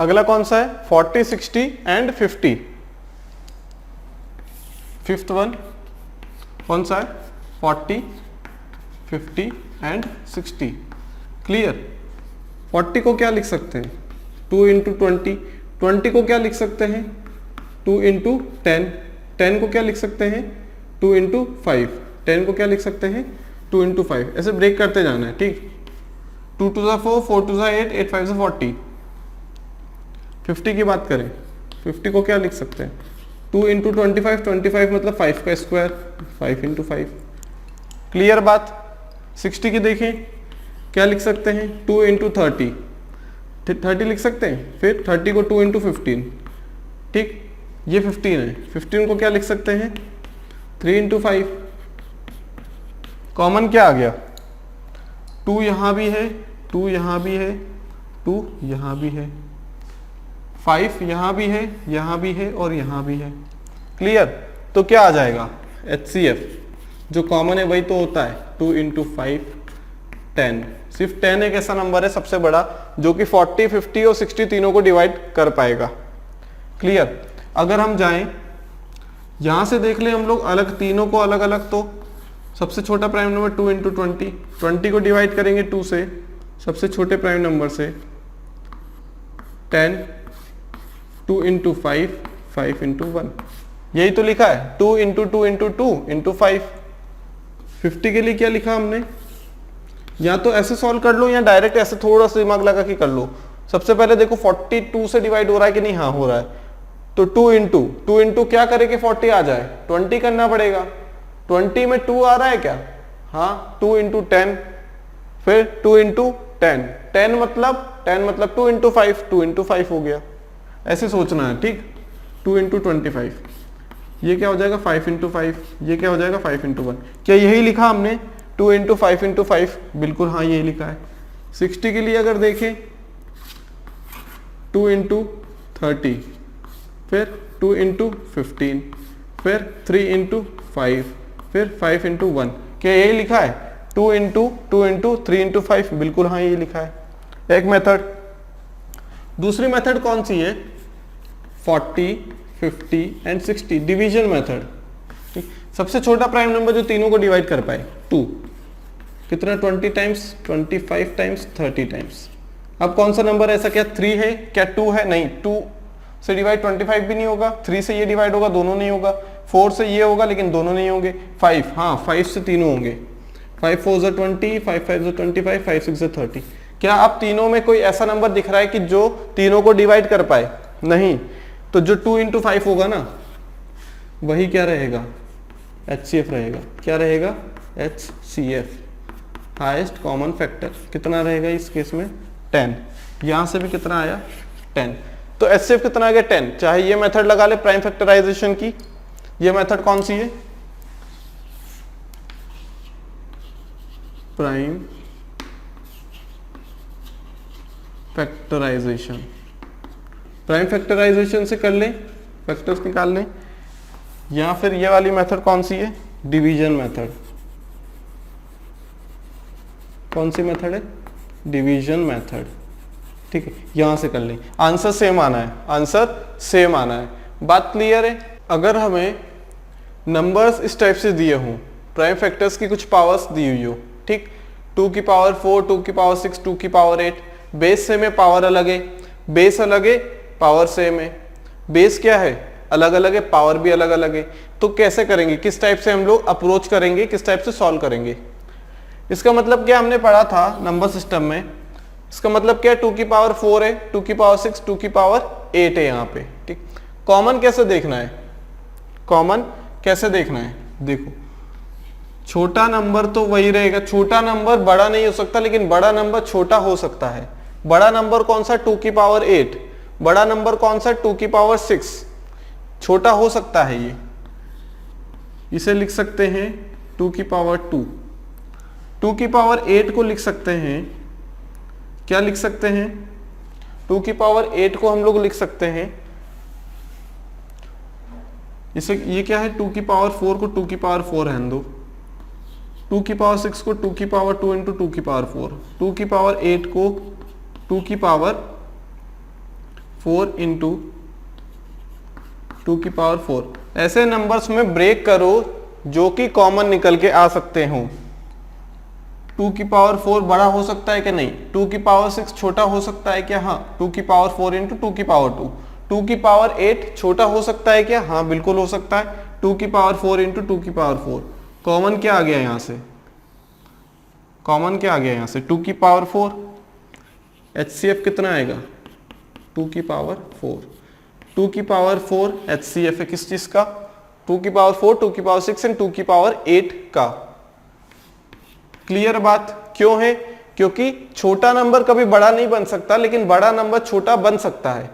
अगला कौन सा है? 40, 60 एंड 50। फिफ्थ वन कौन सा है? 40, 50 एंड 60। क्लियर? 40 को क्या लिख सकते हैं? 2 इंटू 20। 20 को क्या लिख सकते हैं? 2 इंटू 10। 10 को क्या लिख सकते हैं? 2 इंटू 5। 10 को क्या लिख सकते हैं? 2 इंटू 5। ऐसे ब्रेक करते जाना है, ठीक। 2 टू ज़ा 4, 4 टू ज़ा 8, 8 5 ज़ा 40। 50 की बात करें, 50 को क्या लिख सकते हैं? 2 इंटू 25, 25 मतलब 5 का स्क्वायर, 5 इंटू 5। क्लियर बात? 60 की देखें, क्या लिख सकते हैं? 2 इंटू 30। 30 लिख सकते हैं, फिर 30 को 2 इंटू 15, ठीक। ये 15 है, 15 को क्या लिख सकते हैं? 3 इंटू 5। कॉमन क्या आ गया? 2 यहाँ भी है, 2 यहाँ भी है, 2 यहाँ भी है, 5 यहाँ भी है, यहाँ भी है और यहाँ भी है। क्लियर? तो क्या आ जाएगा? HCF जो कॉमन है वही तो होता है, 2 इंटू 5 10। सिर्फ 10 एक ऐसा नंबर है सबसे बड़ा जो कि 40, 50 और 60 तीनों को डिवाइड कर पाएगा। क्लियर? अगर हम जाएं यहां से देख लें हम लोग अलग, तीनों को अलग अलग, तो सबसे छोटा प्राइम नंबर 2 इंटू 20। 20 को डिवाइड करेंगे 2 से, सबसे छोटे प्राइम नंबर से 10, 2 इंटू 5, 5 इंटू 1। यही तो लिखा है, 2 इंटू 2 इंटू 2 इंटू 5। 50 के लिए क्या लिखा हमने? या तो ऐसे सॉल्व कर लो या डायरेक्ट ऐसे थोड़ा सा दिमाग लगा के कर लो। सबसे पहले देखो 42 से डिवाइड हो रहा है कि नहीं? हाँ हो रहा है। तो 2 इंटू क्या करे कि 40 आ जाए? 20 करना पड़ेगा। 20 में 2 आ रहा है क्या? हाँ, 2 इंटू 10, फिर 2 इंटू 10। 10 मतलब 2 इंटू 5, 2 इंटू 5 हो गया। ऐसे सोचना है, ठीक। 2 इंटू 25, ये क्या हो जाएगा? 5 इंटू 5। ये क्या हो जाएगा? 5 इंटू 1। क्या यही लिखा हमने? 2 इंटू 5 इंटू 5, बिल्कुल हाँ यही लिखा है। 60 के लिए अगर देखें, 2 इंटू 30, फिर 2 इंटू 15, फिर 3 इंटू 5, फिर 5 इंटू 1। क्या यही लिखा है? 2 इंटू 3 इंटू 5, बिल्कुल हाँ यही लिखा है। एक मेथड। दूसरी मेथड कौन सी है? 40, 50 एंड 60, डिवीजन मेथड। सबसे छोटा प्राइम नंबर जो तीनों को डिवाइड कर पाए, 2। कितना? 20 टाइम्स, 25 टाइम्स, 30 टाइम्स। अब कौन सा नंबर ऐसा? क्या 3 है? क्या 2 है? नहीं, 2 से डिवाइड 25 भी नहीं होगा, 3 से ये डिवाइड होगा, दोनों नहीं होगा, 4 से ये होगा लेकिन दोनों नहीं होंगे, 5, हाँ 5 से तीनों होंगे। 5 4 ज़ा 20, 5 5 ज़ा 25, 5 6 ज़ा 30। क्या आप तीनों में कोई ऐसा नंबर दिख रहा है कि जो तीनों को डिवाइड कर पाए? नहीं। तो जो 2 इंटू 5 होगा ना, वही क्या रहेगा? HCF रहेगा। क्या रहेगा? HCF, highest common factor. कितना रहेगा इस केस में? 10। यहां से भी कितना आया? 10। तो HCF कितना आ गया? 10। चाहे ये मेथड लगा ले प्राइम फैक्टराइजेशन की। ये मेथड कौन सी है? Prime factorisation. प्राइम फैक्टराइजेशन से कर ले, फैक्टर्स निकाल लें। या फिर ये वाली मेथड कौन सी है? Division method. कौन सी मेथड है? Division method. ठीक है, यहां से कर लें। आंसर सेम आना है, आंसर सेम आना है। बात क्लियर है? अगर हमें नंबर्स इस टाइप से दिए हों, प्राइम फैक्टर्स की कुछ पावर्स दी हुई हो, ठीक, 2 की पावर 4, 2 की पावर 6, 2 की पावर 8, बेस सेम है, पावर अलग है, बेस अलग है, पावर सेम है। बेस क्या है? अलग अलग है, पावर भी अलग अलग है। तो कैसे करेंगे? किस टाइप से हम लोग अप्रोच करेंगे? किस टाइप से सॉल्व करेंगे? इसका मतलब क्या हमने पढ़ा था नंबर सिस्टम में? इसका मतलब क्या? 2 की पावर 4 है, 2 की पावर 6, 2 की पावर 8 है यहाँ पे, ठीक। कॉमन कैसे देखना है? कॉमन कैसे देखना है? देखो, छोटा नंबर तो वही रहेगा। छोटा नंबर बड़ा नहीं हो सकता, लेकिन बड़ा नंबर छोटा हो सकता है। बड़ा नंबर कौन सा? 2 की पावर 8। बड़ा नंबर कौन सा? 2 की पावर 6। छोटा हो सकता है ये। इसे लिख सकते हैं 2 की पावर 2। 2 की पावर 8 को लिख सकते हैं, क्या लिख सकते हैं? 2 की पावर 8 को हम लोग लिख सकते हैं, इसे, ये क्या है? 2 की पावर 4 को 2 की पावर 4 रहने दो। 2 की पावर 6 को 2 की पावर 2 इंटू 2 की पावर 4। 2 की पावर 8 को 2 की पावर 4 इंटू 2 की पावर 4। ऐसे नंबर्स में ब्रेक करो जो कि कॉमन निकल के आ सकते हो। 2 की पावर 4 बड़ा हो सकता है क्या? नहीं। 2 की पावर 6 छोटा हो सकता है क्या? हाँ। 2 की पावर 4 इंटू 2 की पावर 2। 2 की पावर 8 छोटा हो सकता है क्या? हाँ बिल्कुल हो सकता है। 2 की पावर 4 इंटू 2 की पावर 4। कॉमन क्या आ गया यहाँ से? कॉमन क्या आ गया यहाँ से? 2 की पावर 4। HCF कितना आएगा? 2 की पावर 4। 2 की पावर 4 HCF है किस चीज का? 2 की पावर 4, 2 की पावर 6 एंड 2 की पावर 8 का। क्लियर बात? क्यों है? क्योंकि छोटा नंबर कभी बड़ा नहीं बन सकता, लेकिन बड़ा नंबर छोटा बन सकता है।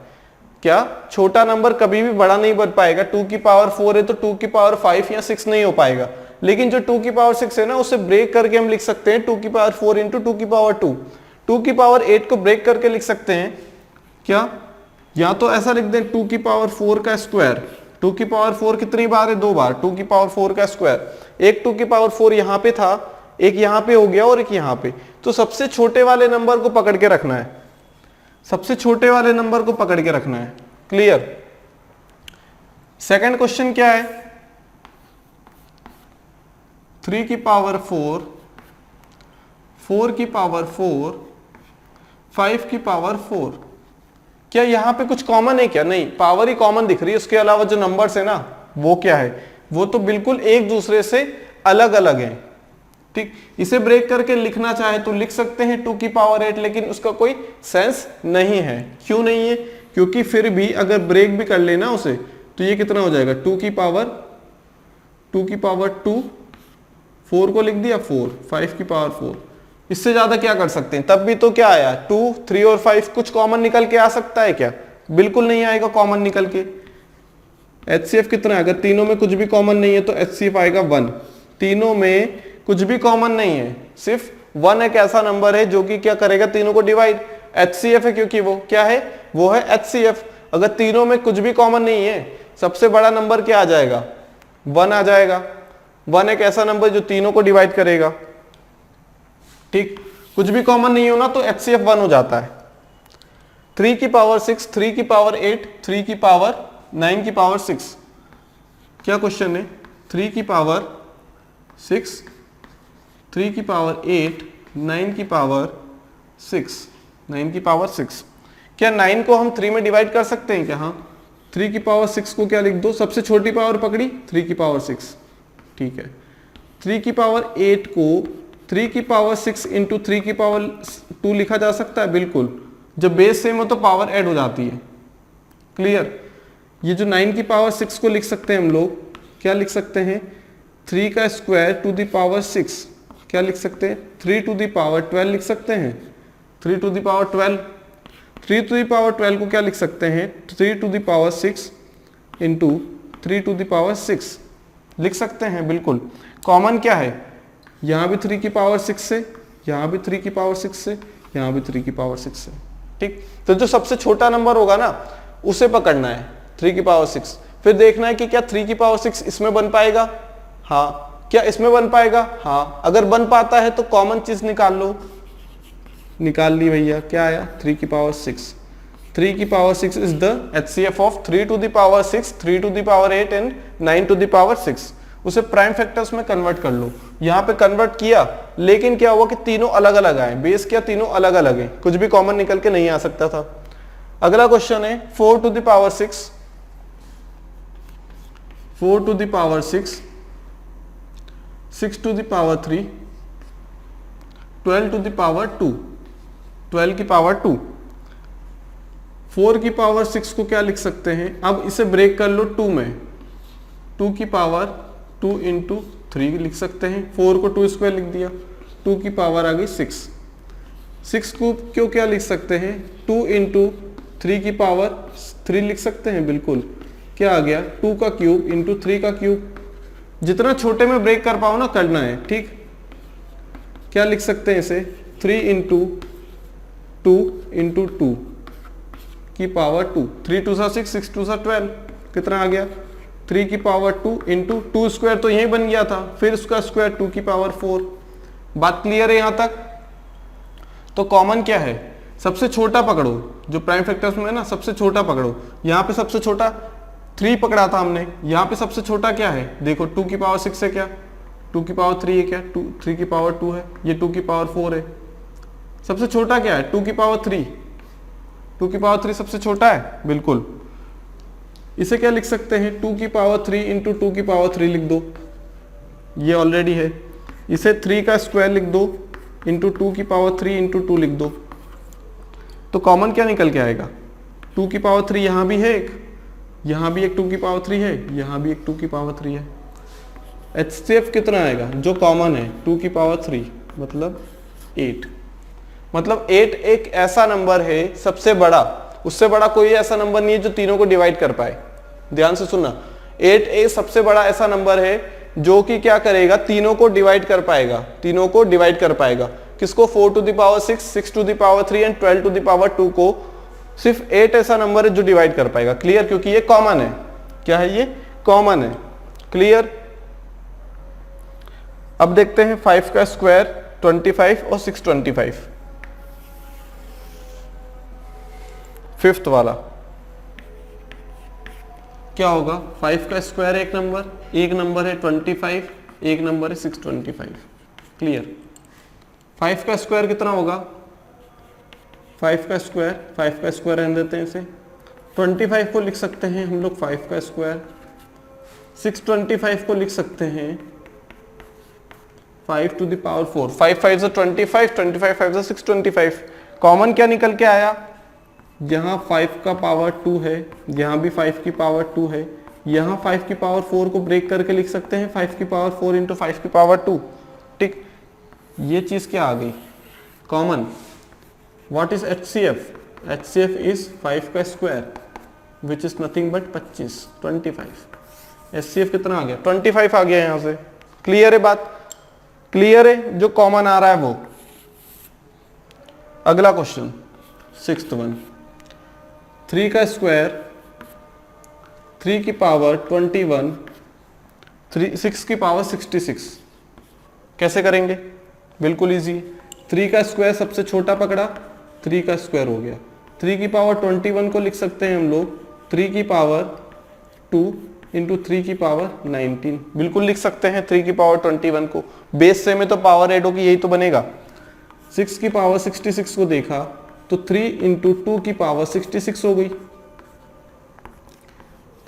क्या? छोटा नंबर कभी भी बड़ा नहीं बन पाएगा। 2 की पावर 4 है तो 2 की पावर 5 या 6 नहीं हो पाएगा, लेकिन जो 2 की पावर 6 है ना, उसे ब्रेक करके हम लिख सकते हैं 2 की पावर 4 इंटू 2 की पावर 2। 2 की पावर 8 को ब्रेक करके लिख सकते हैं क्या? या तो ऐसा लिख दें 2 की पावर 4 का स्क्वायर। 2 की पावर 4 कितनी बार है? 2 बार। 2 की पावर 4 का स्क्वायर। एक 2 की पावर 4 यहां पे था, एक यहां पे हो गया और एक यहां पे। तो सबसे छोटे वाले नंबर को पकड़ के रखना है, सबसे छोटे वाले नंबर को पकड़ के रखना है। क्लियर? सेकंड क्वेश्चन क्या है? 3 की पावर 4, 4 की पावर 4, 5 की पावर 4। क्या यहां पे कुछ कॉमन है क्या? नहीं, पावर ही कॉमन दिख रही है, उसके अलावा जो नंबर्स है ना वो क्या है? वो तो बिल्कुल एक दूसरे से अलग अलग हैं। ठीक, इसे ब्रेक करके लिखना चाहे तो लिख सकते हैं 2 की पावर 8, लेकिन उसका कोई सेंस नहीं है। क्यों नहीं है? क्योंकि फिर भी अगर ब्रेक भी कर लेना उसे तो ये कितना हो जाएगा? 2 की पावर 2, 4 को लिख दिया 4, 5 की पावर 4। इससे ज्यादा क्या कर सकते हैं? तब भी तो क्या आया? 2, 3 और 5 कुछ कॉमन निकल के आ सकता है क्या? बिल्कुल नहीं आएगा कॉमन निकल के। HCF कितना है? अगर तीनों में कुछ भी कॉमन नहीं है तो HCF आएगा 1। तीनों में कुछ भी कॉमन नहीं है, सिर्फ 1 एक ऐसा नंबर है जो कि क्या करेगा? तीनों को डिवाइड। HCF है क्योंकि वो क्या है? वो है HCF। अगर तीनों में कुछ भी कॉमन नहीं है, सबसे बड़ा नंबर क्या आ जाएगा? 1 आ जाएगा। 1 एक ऐसा नंबर जो तीनों को डिवाइड करेगा। ठीक, कुछ भी कॉमन नहीं हो ना तो HCF 1 हो जाता है। 3 की पावर 6, 3 की पावर 8, 3 की पावर 9 की पावर 6। क्या क्वेश्चन है? 3 की पावर 6, 3 की पावर 8, 9 की पावर 6, 9 की पावर 6। क्या 9 को हम 3 में डिवाइड कर सकते हैं क्या? हाँ। 3 की पावर 6 को क्या लिख दो? सबसे छोटी पावर पकड़ी 3 की पावर 6। ठीक है। 3 की पावर 8 को 3 की पावर 6 इंटू 3 की पावर 2 लिखा जा सकता है। बिल्कुल, जब बेस सेम हो तो पावर ऐड हो जाती है। क्लियर? ये जो 9 की पावर 6 को लिख सकते हैं हम लोग, क्या लिख सकते हैं? 3 का स्क्वायर टू द पावर 6। क्या लिख सकते हैं? 3 टू द पावर 12 लिख सकते हैं। 3 to the power 12। 3 to the power 12 को क्या लिख सकते हैं? 3 to the power 6 into 3 to the power 6 लिख सकते हैं। बिल्कुल। कॉमन क्या है? यहाँ भी 3 की पावर 6 से, यहाँ भी 3 की पावर 6 से, यहाँ भी 3 की पावर 6 से। ठीक, तो जो सबसे छोटा नंबर होगा ना उसे पकड़ना है, 3 की पावर 6। फिर देखना है कि क्या 3 की पावर 6 इसमें बन पाएगा? हाँ। क्या इसमें बन पाएगा? हाँ। अगर बन पाता है तो कॉमन चीज निकाल लो। निकाल ली भैया। क्या आया? 3 की पावर 6। 3 की power 6 is the HCF of 3 to the power 6, 3 to the power 8 and 9 to the power 6। उसे प्राइम फैक्टर्स में कन्वर्ट कर लो। यहाँ पे कन्वर्ट किया, लेकिन क्या हुआ कि तीनों अलग अलग आए। बेस क्या? तीनों अलग अलग है, कुछ भी कॉमन निकल के नहीं आ सकता था। अगला क्वेश्चन है 4 to the power 6, 4 to the power 6, 6 to the power 3, 12 to the power 2, 12 की पावर 2। 4 की पावर 6 को क्या लिख सकते हैं? अब इसे ब्रेक कर लो 2 में। 2 की पावर 2 इंटू 3 लिख सकते हैं। 4 को 2 स्क्वायर लिख दिया, 2 की पावर आ गई 6। 6 को क्यों क्या लिख सकते हैं? 2 इंटू 3 की पावर 3 लिख सकते हैं। बिल्कुल। क्या आ गया? 2 का क्यूब इंटू 3 का क्यूब। जितना छोटे में ब्रेक कर पाओ ना करना है। ठीक, क्या लिख सकते हैं इसे? 3 इंटू 2 इंटू 2 की पावर 2। 3 2 6, 6 2 12, कितना आ गया? 3 की पावर 2 इंटू 2 स्क्वायर तो यही बन गया था, फिर उसका स्क्वायर 2 की पावर 4। बात क्लियर है यहां तक? तो कॉमन क्या है? सबसे छोटा पकड़ो, जो प्राइम फैक्टर्स में है ना सबसे छोटा पकड़ो। यहाँ पे सबसे छोटा 3 पकड़ा था हमने, यहाँ पे सबसे छोटा क्या है देखो 2 की पावर 6 है क्या, 2 की पावर 3 है क्या, 3 की पावर 2 है, ये 2 की पावर 4 है। सबसे छोटा क्या है 2 की पावर 3, 2 की पावर 3 सबसे छोटा है बिल्कुल। इसे क्या लिख सकते हैं 2 की पावर 3 इंटू 2 की पावर 3 लिख दो, ये ऑलरेडी है। इसे 3 का स्क्वायर लिख दो इंटू 2 की पावर 3 इंटू 2 लिख दो, तो कॉमन क्या निकल के आएगा 2 की पावर 3 यहाँ भी है एक, यहाँ भी एक 2 की पावर 3 है, यहाँ भी एक 2 की पावर 3 है। HCF कितना आएगा जो कॉमन है 2 की पावर 3 मतलब 8। मतलब 8 एक ऐसा नंबर है सबसे बड़ा, उससे बड़ा कोई ऐसा नंबर नहीं है जो तीनों को डिवाइड कर पाए। ध्यान से सुनना, 8 एक सबसे बड़ा ऐसा नंबर है जो कि क्या करेगा तीनों को डिवाइड कर पाएगा, तीनों को डिवाइड कर पाएगा। किसको 4 to the power 6, 6 to the power 3 and 12 to the power 2 को सिर्फ 8 ऐसा नंबर है जो डिवाइड कर पाएगा। क्लियर, क्योंकि ये कॉमन है। क्या है ये कॉमन है। क्लियर। अब देखते हैं 5 का स्क्वायर 25 और 625, फिफ्थ वाला क्या होगा 5 का स्क्वायर एक नंबर है 25, एक नंबर है 625। क्लियर। 5 का स्क्वायर कितना होगा 5 का स्क्वायर रहने देते हैं इसे, 25 को लिख सकते हैं हम लोग 5 का स्क्वायर, 625 को लिख सकते हैं 5 टू द पावर 4, 5 5 से 25, 25 5 से 625। कॉमन क्या निकल के आया, यहाँ 5 का पावर 2 है, यहाँ भी 5 की पावर 2 है, यहाँ 5 की पावर 4 को ब्रेक करके लिख सकते हैं 5 की पावर 4 इंटू 5 की पावर 2। ठीक, ये चीज क्या आ गई common. What is HCF? HCF is 5 का square which is nothing but 25, 25। HCF कितना आ गया 25 आ गया यहाँ से। क्लियर है बात, क्लियर है जो कॉमन आ रहा है वो। अगला क्वेश्चन 6th वन, 3 का स्क्वायर 3 की पावर 21, 6 की पावर 66 कैसे करेंगे, बिल्कुल इजी। 3 का स्क्वायर सबसे छोटा पकड़ा, 3 का स्क्वायर हो गया। 3 की पावर 21 को लिख सकते हैं हम लोग 3 की पावर 2 इंटू 3 की पावर 19, बिल्कुल लिख सकते हैं 3 की पावर 21 को। बेस से में तो पावर ऐड होगी, यही तो बनेगा। 6 की पावर 66 को देखा तो 3 इंटू 2 की पावर 66 हो गई,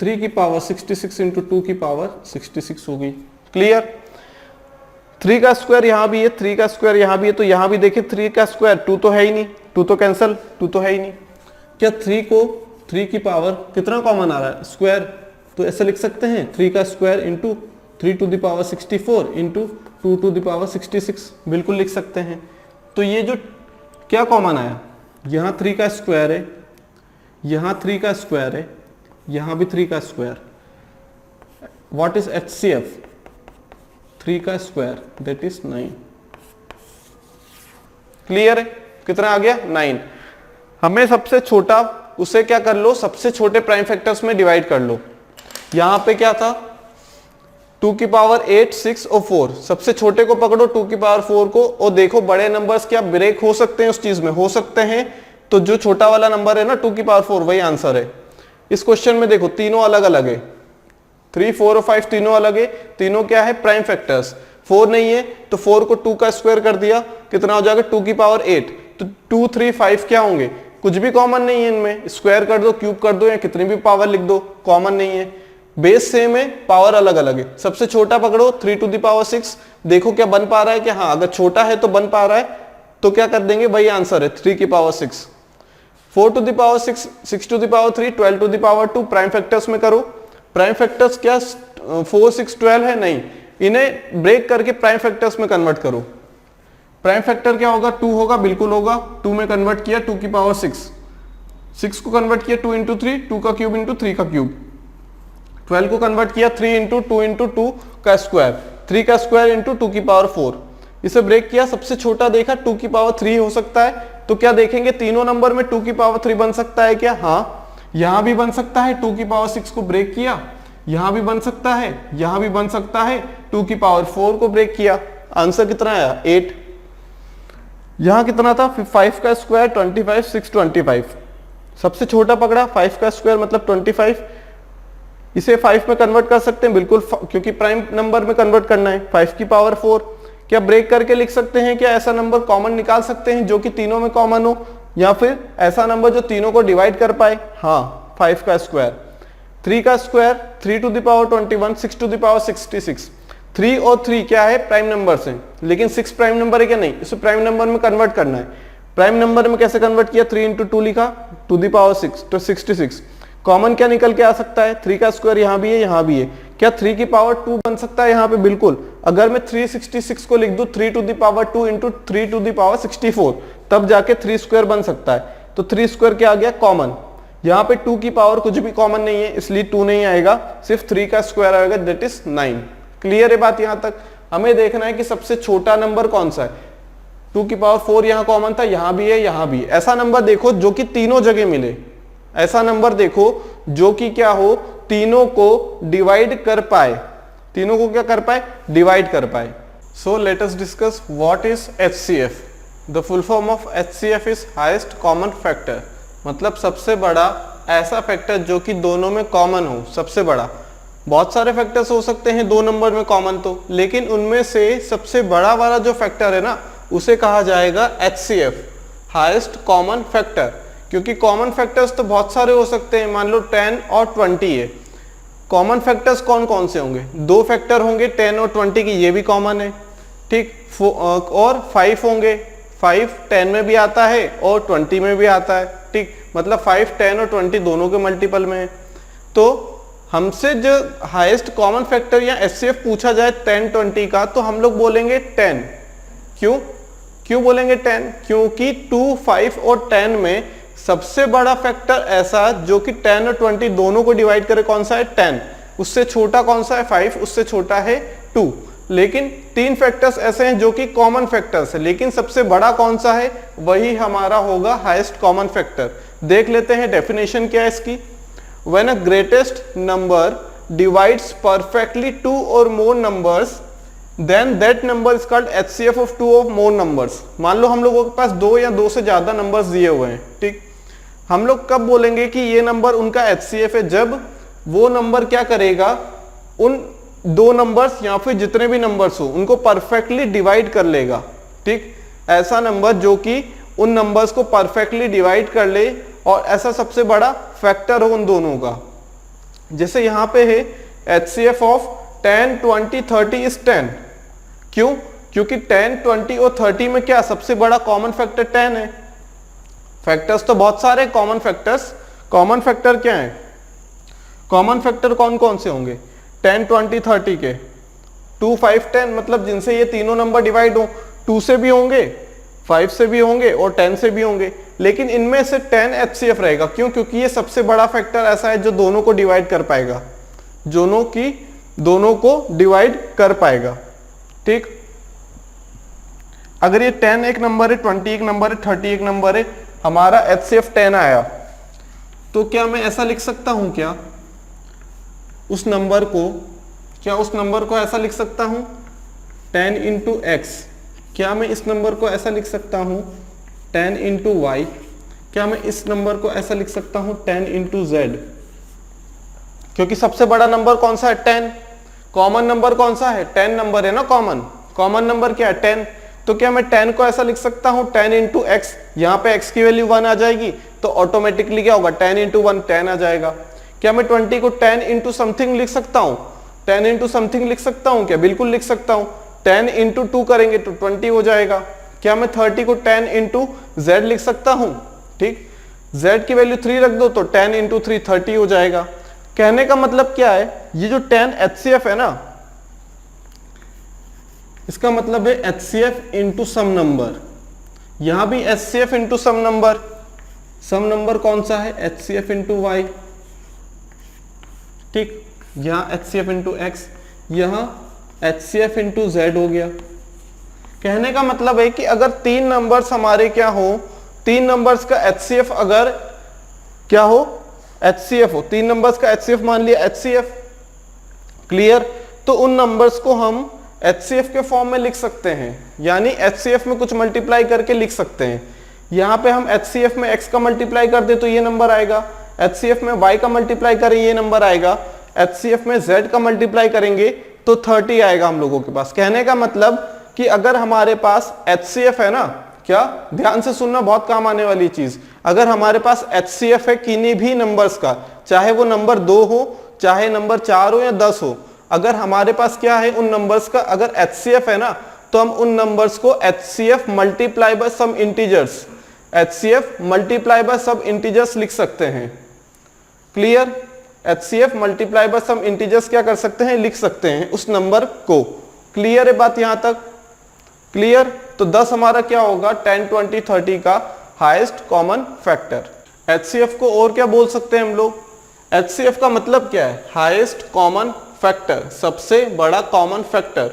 3 की पावर 66 इंटू 2 की पावर 66 हो गई। क्लियर। 3 का स्क्वायर यहाँ भी है, 3 का स्क्वायर यहाँ भी है, तो यहाँ भी देखिए 3 का स्क्वायर 2 तो है ही नहीं, 2 तो कैंसल, 2 तो है ही नहीं। क्या 3 को 3 की पावर कितना कॉमन आ रहा है स्क्वायर, तो ऐसे लिख सकते हैं 3 का square into 3 to the power 64 into 2 to the power 66, बिल्कुल लिख सकते हैं। तो ये जो क्या कॉमन आया, यहाँ 3 का स्क्वायर है, यहाँ 3 का स्क्वायर है, यहाँ भी 3 का स्क्वायर। What is HCF? 3 का स्क्वायर दैट इज 9। क्लियर है, कितना आ गया 9। हमें सबसे छोटा, उसे क्या कर लो सबसे छोटे प्राइम फैक्टर्स में डिवाइड कर लो। यहां पे क्या था 2 की पावर 8, 6 और 4, सबसे छोटे को पकड़ो 2 की पावर 4 को, और देखो बड़े नंबर्स क्या ब्रेक हो सकते हैं उस चीज में, हो सकते हैं। तो जो छोटा वाला नंबर है ना 2 की पावर 4 वही आंसर है। इस क्वेश्चन में देखो तीनों अलग अलग है, 3, 4 और 5 तीनों अलग है, तीनों क्या है प्राइम फैक्टर्स। 4 नहीं है तो 4 को 2 का स्क्वायर कर दिया, कितना हो जाएगा 2 की पावर 8, तो 2, 3, 5 क्या होंगे, कुछ भी कॉमन नहीं है इनमें, स्क्वायर कर दो, क्यूब कर दो या कितनी भी पावर लिख दो, कॉमन नहीं है। बेस सेम है, पावर अलग अलग है। सबसे छोटा पकड़ो 3 टू द पावर 6, देखो क्या बन पा रहा है कि हाँ अगर छोटा है तो बन पा रहा है, तो क्या कर देंगे वही आंसर है 3 की power 6। 4 to the power 6, 6 to the power 3, 12 to the power 2, prime factors में करो। प्राइम फैक्टर्स क्या 4, 6, 12 है, नहीं, इन्हें ब्रेक करके प्राइम फैक्टर्स में कन्वर्ट करो। प्राइम फैक्टर क्या होगा 2 होगा, बिल्कुल होगा। 2 में कन्वर्ट किया 2 की पावर 6, 6 को कन्वर्ट किया 2 इंटू 3, 2 का क्यूब इंटू 3 का क्यूब। 12 को कन्वर्ट किया 3 इंटू 2 इंटू 2 का स्क्वायर, 3 का स्क्वायर इंटू 2 की पावर 4। इसे ब्रेक किया, सबसे छोटा देखा 2 की पावर 3 हो सकता है, तो क्या देखेंगे तीनों नंबर में 2 की पावर 3 बन सकता है क्या, हाँ यहां भी बन सकता है। 2 की पावर 6 को ब्रेक किया, यहां भी बन सकता है, यहां भी बन सकता है। 2 की पावर 4 को ब्रेक किया, आंसर कितना आया 8। यहाँ कितना था 5 का स्क्वायर 25, 6 25, सबसे छोटा पकड़ा 5 का स्क्वायर मतलब 25, इसे 5 में कन्वर्ट कर सकते हैं बिल्कुल, क्योंकि प्राइम नंबर में कन्वर्ट करना है। 5 की पावर 4, क्या ब्रेक करके लिख सकते हैं, क्या ऐसा नंबर कॉमन निकाल सकते हैं जो कि तीनों में कॉमन हो, या फिर ऐसा नंबर जो तीनों को डिवाइड कर पाए? हाँ, 5 का स्क्वायर, 3 का square 3 to the power 21, 6 to the power 66। 3 और 3 क्या है, प्राइम नंबर्स हैं, लेकिन 6 प्राइम नंबर है क्या? नहीं, इसे प्राइम नंबर में कन्वर्ट करना है। प्राइम नंबर में कैसे कन्वर्ट किया? 3 इंटू 2 लिखा, टू द पावर 6 तो 66। कॉमन क्या निकल के आ सकता है? 3 का स्क्वायर यहाँ भी है, यहाँ भी है, क्या 3 की पावर 2 बन सकता है यहाँ पे? बिल्कुल। अगर मैं 366 को लिख दूं 3 to the power 2 into 3 to the power 64, तब जाके 3 स्क्वायर बन सकता है। तो 3 स्क्वायर क्या आ गया? कॉमन। यहाँ पे 2 की पावर कुछ भी कॉमन नहीं है, इसलिए 2 नहीं आएगा, सिर्फ 3 का स्क्वायर आएगा, दैट इज 9। क्लियर है बात यहाँ तक? हमें देखना है कि सबसे छोटा नंबर कौन सा है। 2 की पावर 4 यहाँ कॉमन था, यहाँ भी है, यहाँ भी है। ऐसा नंबर देखो जो कि तीनों जगह मिले, ऐसा नंबर देखो जो कि क्या हो, तीनों को डिवाइड कर पाए, तीनों को क्या कर पाए? डिवाइड कर पाए। So let us discuss what is HCF। The full form of HCF is highest common factor, मतलब सबसे बड़ा ऐसा फैक्टर जो कि दोनों में कॉमन हो, सबसे बड़ा। बहुत सारे फैक्टर्स हो सकते हैं दो नंबर में कॉमन तो, लेकिन उनमें से सबसे बड़ा वाला जो फैक्टर है ना, उसे कहा जाएगा HCF, हाईएस्ट कॉमन फैक्टर। क्योंकि कॉमन फैक्टर्स तो बहुत सारे हो सकते हैं, मान लो 10 और 20 है। कॉमन फैक्टर्स कौन कौन से होंगे? 2 फैक्टर होंगे 10 और 20 की, ये भी कॉमन है, ठीक। और 5 होंगे, 5 10 में भी आता है और 20 में भी आता है, ठीक। मतलब 5, 10 और 20 दोनों के मल्टीपल में है। तो हमसे जो हाईएस्ट कॉमन फैक्टर या HCF पूछा जाए 10, 20 का, तो हम लोग बोलेंगे 10। क्यों बोलेंगे 10? क्योंकि 2, 5 और 10 में सबसे बड़ा फैक्टर ऐसा जो कि 10 और 20 दोनों को डिवाइड करे कौन सा है? 10। उससे छोटा कौन सा है? 5। उससे छोटा है 2। लेकिन 3 फैक्टर्स ऐसे हैं जो कि कॉमन फैक्टर्स है, लेकिन सबसे बड़ा कौन सा है? वही हमारा होगा हाईएस्ट कॉमन फैक्टर। देख लेते हैं डेफिनेशन क्या है इसकी। When a greatest number divides perfectly 2 और more numbers, then that number is called HCF of 2 और मोर नंबर्स। मान लो हम लोगों के पास 2 या 2 से ज्यादा नंबर्स दिए हुए हैं, ठीक। हम लोग कब बोलेंगे कि ये नंबर उनका HCF है? जब वो नंबर क्या करेगा, उन 2 नंबर्स या फिर जितने भी नंबर्स हो उनको परफेक्टली डिवाइड कर लेगा, ठीक। ऐसा नंबर जो कि उन नंबर्स को परफेक्टली डिवाइड कर ले और ऐसा सबसे बड़ा फैक्टर हो उन दोनों का। जैसे यहाँ पे है HCF ऑफ 10, 20, 30 इज 10। क्यों? क्योंकि 10, 20 और 30 में क्या सबसे बड़ा कॉमन फैक्टर 10 है। फैक्टर्स तो बहुत सारे कॉमन फैक्टर्स, कॉमन फैक्टर क्या है? कॉमन फैक्टर कौन कौन से होंगे 10, 20, 30 के? 2, 5, 10, मतलब जिनसे ये तीनों नंबर डिवाइड हो। 2 से भी होंगे, 5 से भी होंगे और 10 से भी होंगे, लेकिन इनमें से 10 HCF रहेगा। क्यों? क्योंकि ये सबसे बड़ा फैक्टर ऐसा है जो दोनों को डिवाइड कर पाएगा, दोनों को डिवाइड कर पाएगा, ठीक। अगर ये 10 एक नंबर है, 20 एक नंबर है, 30 एक नंबर है, हमारा HCF 10 आया, तो क्या मैं ऐसा लिख सकता हूं क्या उस नंबर को ऐसा लिख सकता हूं 10 इंटू एक्स? क्या मैं इस नंबर को ऐसा लिख सकता हूं 10 इंटू वाई? क्या मैं इस नंबर को ऐसा लिख सकता हूं 10 इंटू जेड? क्योंकि सबसे बड़ा नंबर कौन सा है? 10। कॉमन नंबर कौन सा है? 10 नंबर है ना कॉमन नंबर क्या है? 10। तो क्या मैं 10 को ऐसा लिख सकता हूं 10 इंटू एक्स? यहाँ पे x की वैल्यू 1 आ जाएगी, तो ऑटोमेटिकली क्या होगा 10 इंटू 1 10 आ जाएगा। क्या मैं 20 को 10 इंटू समथिंग लिख सकता हूँ? 10 इंटू समथिंग लिख सकता हूँ क्या? बिल्कुल लिख सकता हूँ। 10 इंटू 2 करेंगे तो 20 हो जाएगा। क्या मैं 30 को 10 इंटू जेड लिख सकता हूँ? ठीक, z की वैल्यू 3 रख दो तो 10 इंटू 3 30 हो जाएगा। कहने का मतलब क्या है, ये जो 10 HCF है ना, इसका मतलब है HCF इंटू सम नंबर। यहां भी HCF इंटू सम नंबर कौन सा है? HCF into Y. ठीक, यहां HCF इंटू एक्स, यहां HCF इंटू जेड हो गया। कहने का मतलब है कि अगर 3 नंबर्स हमारे क्या हो, 3 नंबर्स का HCF अगर क्या हो, HCF हो, 3 नंबर्स का HCF मान लिया HCF, क्लियर, तो उन नंबर्स को हम HCF के फॉर्म में लिख सकते हैं, यानी HCF में कुछ मल्टीप्लाई करके लिख सकते हैं। यहाँ पे हम HCF में x का मल्टीप्लाई कर दे तो ये नंबर आएगा, HCF में y का मल्टीप्लाई करें ये नंबर आएगा, HCF में z का मल्टीप्लाई करेंगे तो 30 आएगा हम लोगों के पास। कहने का मतलब कि अगर हमारे पास HCF है ना, क्या ध्यान से सुनना, बहुत काम आने वाली चीज, अगर हमारे पास HCF है किन्हीं भी नंबर्स का, चाहे वो नंबर 2 हो, चाहे नंबर 4 हो या 10 हो, अगर हमारे पास क्या है उन नंबर्स का अगर HCF है ना, तो हम उन नंबर्स को HCF multiply by some integers, HCF multiply by some integers लिख सकते हैं। Clear? HCF multiply by some integers क्या कर सकते हैं, लिख सकते हैं उस नंबर को। क्लियर है बात यहां तक? क्लियर? तो 10 हमारा क्या होगा, 10, 20, 30 का हाईएस्ट कॉमन फैक्टर। HCF को और क्या बोल सकते हैं हम लोग? HCF का मतलब क्या है, हाईएस्ट कॉमन फैक्टर, सबसे बड़ा कॉमन फैक्टर,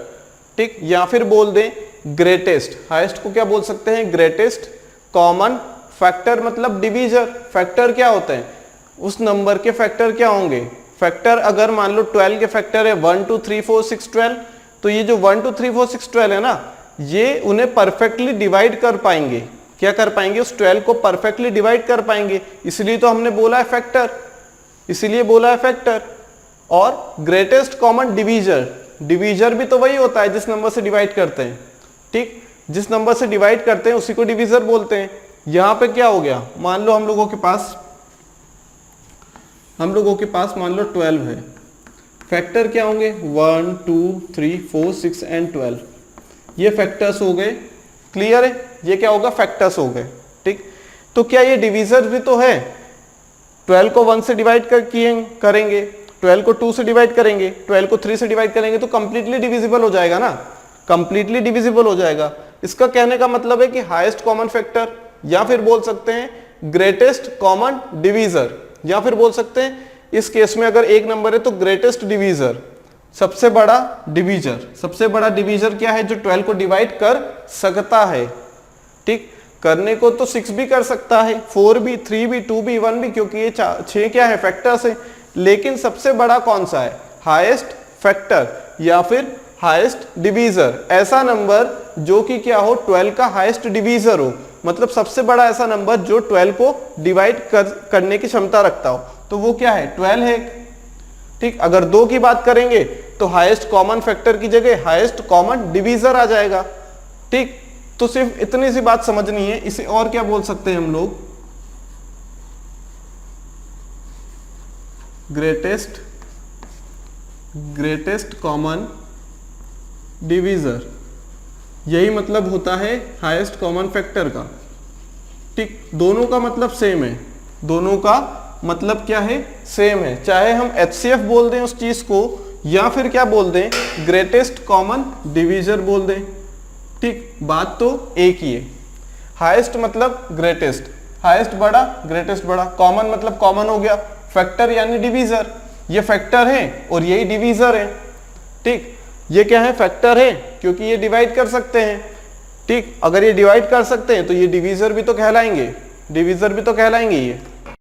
ठीक। या फिर बोल दें ग्रेटेस्ट, हाईएस्ट को क्या बोल सकते हैं, ग्रेटेस्ट कॉमन फैक्टर, मतलब डिवीजर। फैक्टर क्या होते हैं, उस नंबर के फैक्टर क्या होंगे, फैक्टर अगर मान लो 12 के फैक्टर है 1, 2, 3, 4, 6, 12, तो ये जो 1, 2, 3, 4, 6, 12 है ना, ये उन्हें परफेक्टली डिवाइड कर पाएंगे। क्या कर पाएंगे, उस 12 को परफेक्टली डिवाइड कर पाएंगे, इसलिए तो हमने बोला है फैक्टर, इसीलिए बोला है फैक्टर। और ग्रेटेस्ट कॉमन डिवीजर, डिवीजर भी तो वही होता है जिस नंबर से डिवाइड करते हैं, ठीक, जिस नंबर से डिवाइड करते हैं उसी को डिवीजर बोलते हैं। यहां पे क्या हो गया, मान लो हम लोगों के पास मान लो 12 है, फैक्टर क्या होंगे 1, 2, 3, 4, 6 एंड 12, ये फैक्टर्स हो गए। क्लियर है, ये क्या होगा, फैक्टर्स हो गए, ठीक। तो क्या ये डिवीजर भी तो है, 12 को 1 से डिवाइड करेंगे, 12 को 2 से डिवाइड करेंगे, 12 को 3 से डिवाइड करेंगे तो कंप्लीटली डिविजिबल हो जाएगा ना, कंप्लीटली डिविजिबल हो जाएगा। इसका कहने का मतलब है कि हाईएस्ट कॉमन फैक्टर, या फिर बोल सकते हैं ग्रेटेस्ट कॉमन डिवीजर, या फिर बोल सकते हैं इस केस में अगर एक नंबर है तो ग्रेटेस्ट डिवीजर, सबसे बड़ा डिवीजर। सबसे बड़ा डिवीजर क्या है, जो 12 को डिवाइड कर सकता है, ठीक। करने को तो 6 भी कर सकता है, 4 भी, 3 भी, 2 भी, 1 भी, क्योंकि ये 6 क्या है, फैक्टर्स है। लेकिन सबसे बड़ा कौन सा है, हाईएस्ट फैक्टर या फिर हाईएस्ट डिवीजर, ऐसा नंबर जो कि क्या हो, 12 का हाईएस्ट डिवीजर हो, मतलब सबसे बड़ा ऐसा नंबर जो 12 को डिवाइड करने की क्षमता रखता हो, तो वो क्या है, 12 है, ठीक। अगर 2 की बात करेंगे तो हाईएस्ट कॉमन फैक्टर की जगह हाईएस्ट कॉमन डिवीजर आ जाएगा, ठीक। तो सिर्फ इतनी सी बात समझनी है। इसे और क्या बोल सकते हैं हम लोग, ग्रेटेस्ट कॉमन डिवीजर, यही मतलब होता है हाईएस्ट कॉमन फैक्टर का, ठीक। दोनों का मतलब सेम है, दोनों का मतलब क्या है, सेम है। चाहे हम HCF बोल दें उस चीज को, या फिर क्या बोल दें, ग्रेटेस्ट कॉमन डिवीजर बोल दें, ठीक, बात तो एक ही है। हाईएस्ट मतलब ग्रेटेस्ट, हाईएस्ट बड़ा, ग्रेटेस्ट बड़ा, कॉमन मतलब कॉमन हो गया, फैक्टर यानी डिवीजर, ये फैक्टर है और यही डिवीजर है, ठीक। ये क्या है, फैक्टर है क्योंकि ये डिवाइड कर सकते हैं, ठीक। अगर ये डिवाइड कर सकते हैं तो ये डिवीजर भी तो कहलाएंगे, डिवीजर भी तो कहलाएंगे ये।